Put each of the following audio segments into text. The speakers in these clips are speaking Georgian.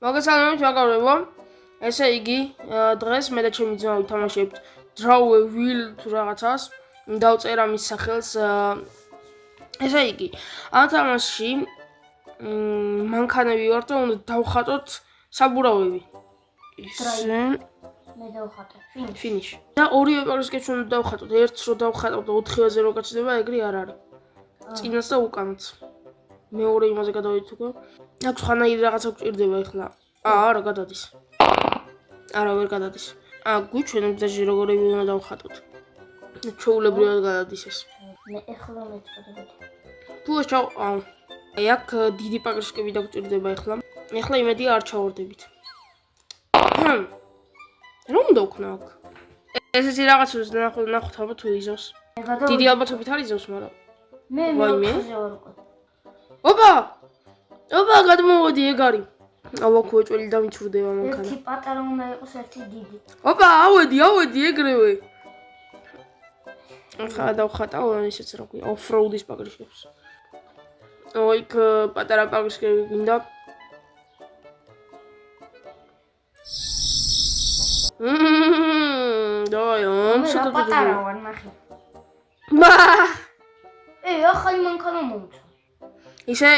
მოგესალმებით მაგავრებო. ესე იგი, დღეს მე და ჩემი ძმა ვითამაშებთ Draw a Wheel თუ რაღაცას. დავწერა მის სახელს. ესე იგი, ამ თამაშში მანქანები ვარ და უნდა დავხატოთ საბურავები. ისე მე დავხატე. Finish. და ორივე პარისკეთს უნდა დავხატოთ. ერთს რო დავხატავ და 4-ზე რო გაჩნდება, ეგრე არ არის. წინას და უკანაც. მეორე იმაზე გადავიდეთ უკვე. აქ ხანაირი რაღაცა გვჭირდება ახლა. არა, გადადის. არა, ვერ გადადის. გვიჩვენებ დაჟე როგორები უნდა დავხატოთ. ჩვეულებრივად გადადის ეს. მე ახლა მეწოდებოდი. თუ ეს აი აქ დიდი პაგრიშკები დაგვჭირდება ახლა. ახლა იმედია არ ჩავარდებით. რომ დავქნა აქ? ესეთი რაღაცას ნახოთ ალბათ თუ იზავს. დიდი ალბათობით არ იზავს, მაგრამ მე მეოთხეზე ვარ უკვე. ოპა, გადმოვედი ეგ არის. აუ ქუეჭველი დამიცურდება მანქანა. ერთი პატარა უნდა იყოს, ერთი დიდი. ოპა, ავედი ეგრევე. ახლა დავხატავ ისეც რა ქვია, off-road-ის პაგრიშკებს. იქ პატარა პაგრიშკები გინდა. დავაი, მე პატარა ვარ, ნახე. ახალი მანქანა მომწვა. ისე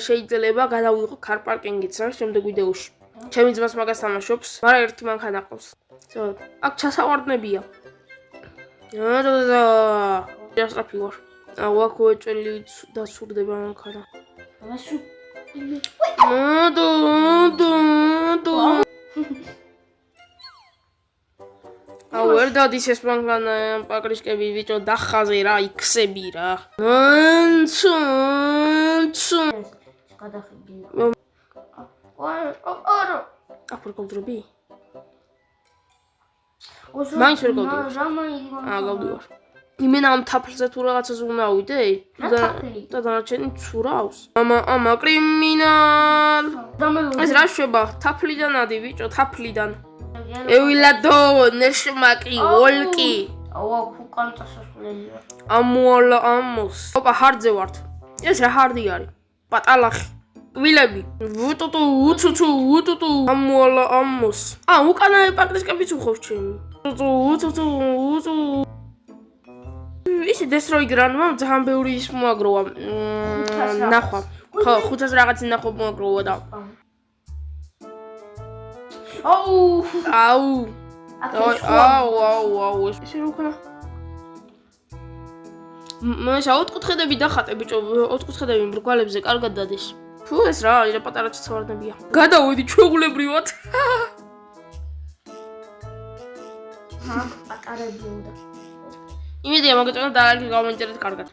შეიძლება გადავიღო car parking-იც რა შემდეგ ვიდეოში. ჩემი ძმას მაგას თამაშობს, მაგრამ ერთი მანქანა ყავს. აქ ჩასავარდნებია. ჯასტრაფი ვარ. აქ უეჭველი დაცურდება მანქანა. ვერ დადის ეს მანქანა პაგრიშკები ბიჭო დახაზე რა იქსები რა. გადახედი. აქ ვერ გავძრები? მაინც ვერ გავდივარ. გავდივარ. იმენა ამ თაფლზე თუ რაღაცას უნდა ავიდე? და დანარჩენი ცურავს. ამა კრიმინალ. ეს რა შვება? თაფლიდან ადი ბიჭო, თაფლიდან. ევილადო, ნეშმაკი, ვოლკი. აქ უკან წასასვლელია. ამოალა ამოს. ოპა, ჰარდზე ვართ. ეს რა ჰარდი არის? პატალახი. კვილები. უტუტუ. ამოალა ამოს. უკანა პაგრიშკებიც უხობს ჩემი. უტუტუ. ისე destroy grandma ძალიან ბევრი ის მოაგროვა. ნახვა. ხო, 500 რაღაც ნახვა მოაგროვა და. აუ. ესე რა ვქნა? მე ოთხკუთხედები დახატე ბიჭო, ოთხკუთხედები მრგვალებზე კარგად დადის. თუ ეს რა არის, პატარა ჩავარდნებია. გადავედი ჩვეულებრივად. პატარები უნდა. იმედია მოგეწონა და ლაიქი გამომიწერეთ კარგად.